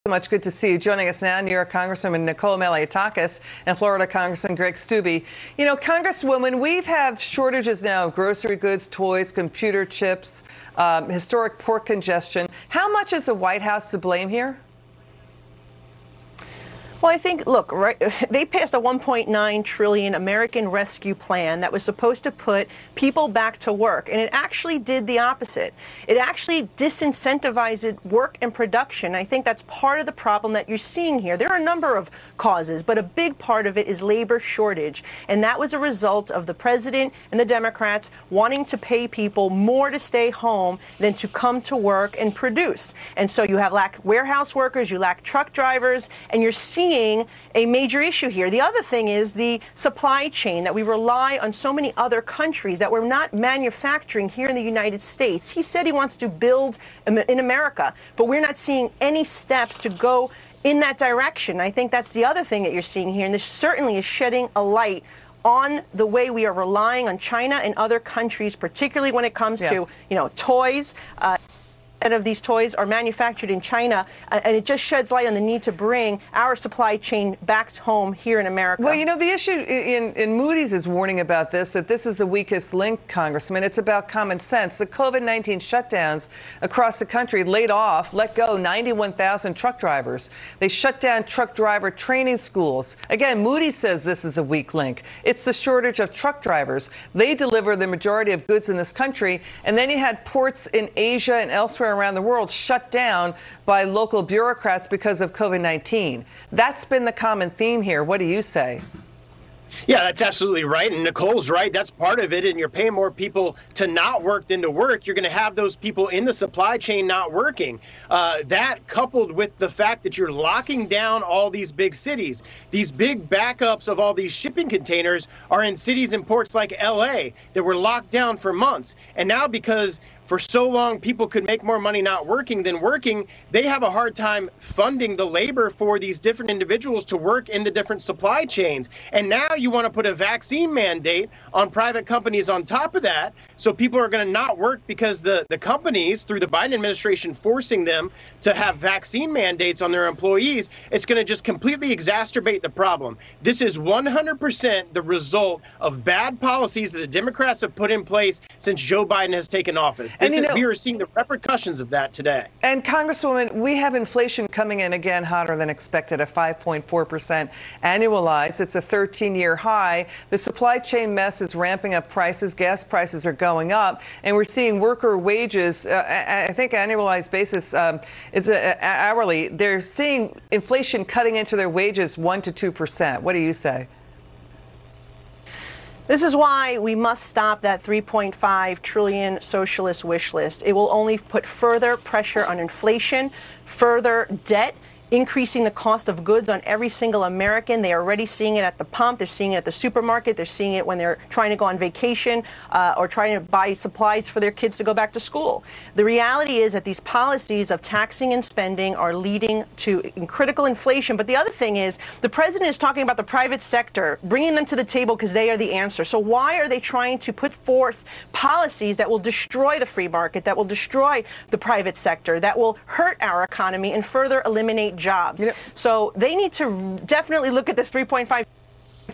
Much good to see you. Joining us now, New York Congresswoman Nicole Malliotakis and Florida Congressman Greg Steube. You know, Congresswoman, we've had shortages now of grocery goods, toys, computer chips, historic port congestion. How much is the White House to blame here? Well, I think, look, right, they passed a $1.9 trillion American Rescue Plan that was supposed to put people back to work, and it actually did the opposite. It actually disincentivized work and production. I think that's part of the problem that you're seeing here. There are a number of causes, but a big part of it is labor shortage, and that was a result of the president and the Democrats wanting to pay people more to stay home than to come to work and produce. And so you have lack warehouse workers, you lack truck drivers, and you're seeing a major issue here. The other thing is the supply chain, that we rely on so many other countries that we're not manufacturing here in the United States. He said he wants to build in America, but we're not seeing any steps to go in that direction. I think that's the other thing that you're seeing here, and this certainly is shedding a light on the way we are relying on China and other countries, particularly when it comes to, toys. Of these toys are manufactured in China, and it just sheds light on the need to bring our supply chain back home here in America. Well, you know, the issue in Moody's is warning about this, that this is the weakest link, Congressman. It's about common sense. The COVID-19 shutdowns across the country let go 91,000 truck drivers. They shut down truck driver training schools. Again, Moody's says this is a weak link. It's the shortage of truck drivers. They deliver the majority of goods in this country, and then you had ports in Asia and elsewhere around the world shut down by local bureaucrats because of COVID-19. That's been the common theme here. What do you say? Yeah, that's absolutely right. And Nicole's right. That's part of it. And you're paying more people to not work than to work. You're going to have those people in the supply chain not working. That coupled with the fact that you're locking down all these big cities. These big backups of all these shipping containers are in cities and ports like LA that were locked down for months. And now because for so long people could make more money not working than working, they have a hard time funding the labor for these different individuals to work in the different supply chains. And now you want to put a vaccine mandate on private companies on top of that, so people are going to not work because the companies, through the Biden administration, forcing them to have vaccine mandates on their employees, it's going to just completely exacerbate the problem. This is 100% the result of bad policies that the Democrats have put in place since Joe Biden has taken office. We are seeing the repercussions of that today. And Congresswoman, we have inflation coming in again hotter than expected at 5.4% annualized. It's a 13-year high. The supply chain mess is ramping up prices. Gas prices are going up. And we're seeing worker wages, I think annualized basis, it's hourly. They're seeing inflation cutting into their wages 1 to 2%. What do you say? This is why we must stop that $3.5 trillion socialist wish list. It will only put further pressure on inflation, further debt, increasing the cost of goods on every single American. They are already seeing it at the pump. They're seeing it at the supermarket. They're seeing it when they're trying to go on vacation or trying to buy supplies for their kids to go back to school. The reality is that these policies of taxing and spending are leading to critical inflation. But the other thing is the president is talking about the private sector, bringing them to the table because they are the answer. So why are they trying to put forth policies that will destroy the free market, that will destroy the private sector, that will hurt our economy and further eliminate jobs? So they need to definitely look at this 3.5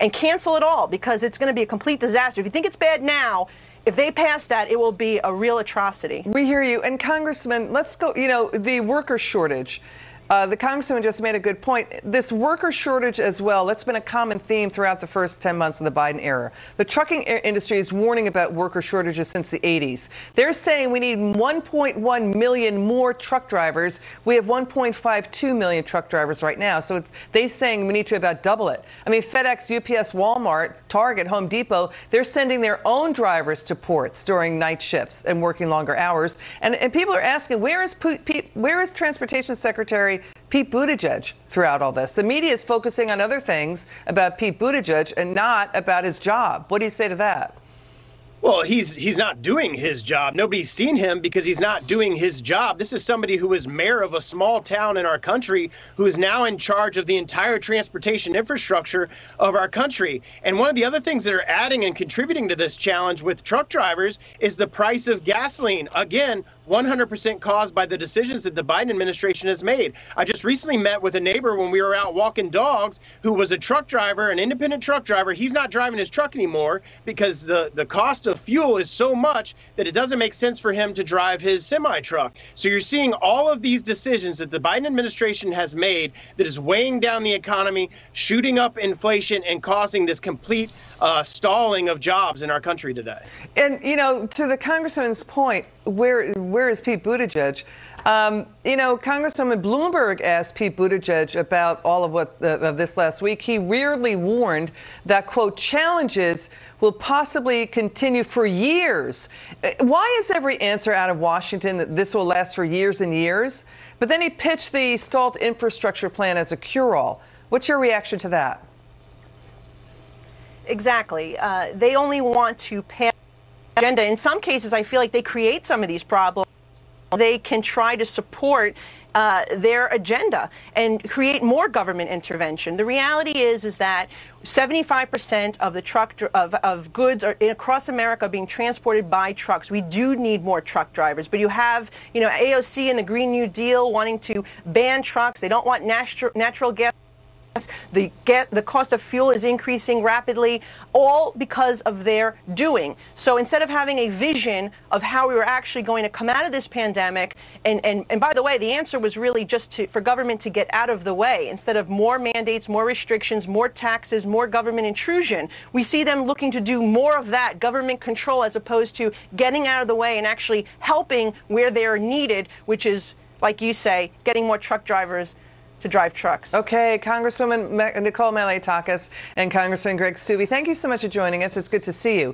and cancel it all, because it's going to be a complete disaster. If you think it's bad now, if they pass that, it will be a real atrocity. We hear you. And Congressman, let's go, the worker shortage. The Congressman just made a good point. This worker shortage as well, that's been a common theme throughout the first 10 months of the Biden era. The trucking industry is warning about worker shortages since the 80s. They're saying we need 1.1 million more truck drivers. We have 1.52 million truck drivers right now. So they're saying we need to about double it. I mean, FedEx, UPS, Walmart, Target, Home Depot, they're sending their own drivers to ports during night shifts and working longer hours. And people are asking, where is Transportation Secretary Pete Buttigieg throughout all this? The media is focusing on other things about Pete Buttigieg and not about his job. What do you say to that? Well, he's not doing his job. Nobody's seen him because he's not doing his job. This is somebody who was mayor of a small town in our country who is now in charge of the entire transportation infrastructure of our country. And one of the other things that are adding and contributing to this challenge with truck drivers is the price of gasoline. Again, 100% caused by the decisions that the Biden administration has made. I just recently met with a neighbor when we were out walking dogs who was a truck driver, an independent truck driver. He's not driving his truck anymore because the cost of fuel is so much that it doesn't make sense for him to drive his semi truck. So you're seeing all of these decisions that the Biden administration has made that is weighing down the economy, shooting up inflation, and causing this complete stalling of jobs in our country today. And, you know, to the congressman's point, where is Pete Buttigieg? You know, Congresswoman Bloomberg asked Pete Buttigieg about all of this last week. He weirdly warned that, quote, challenges will possibly continue for years. Why is every answer out of Washington that this will last for years and years? But then he pitched the stalled infrastructure plan as a cure-all. What's your reaction to that? Exactly. They only want to pass the agenda. In some cases, I feel like they create some of these problems. They can try to support their agenda and create more government intervention. The reality is that 75% of the of goods are across America being transported by trucks. We do need more truck drivers, but you have, you know, AOC and the Green New Deal wanting to ban trucks. They don't want natural gas. The cost of fuel is increasing rapidly, all because of their doing. So instead of having a vision of how we were actually going to come out of this pandemic, and by the way, the answer was really just for government to get out of the way. Instead of more mandates, more restrictions, more taxes, more government intrusion, we see them looking to do more of that, government control, as opposed to getting out of the way and actually helping where they are needed, which is, like you say, getting more truck drivers to drive trucks. Okay, Congresswoman Nicole Malliotakis and Congressman Greg Steube, thank you so much for joining us. It's good to see you.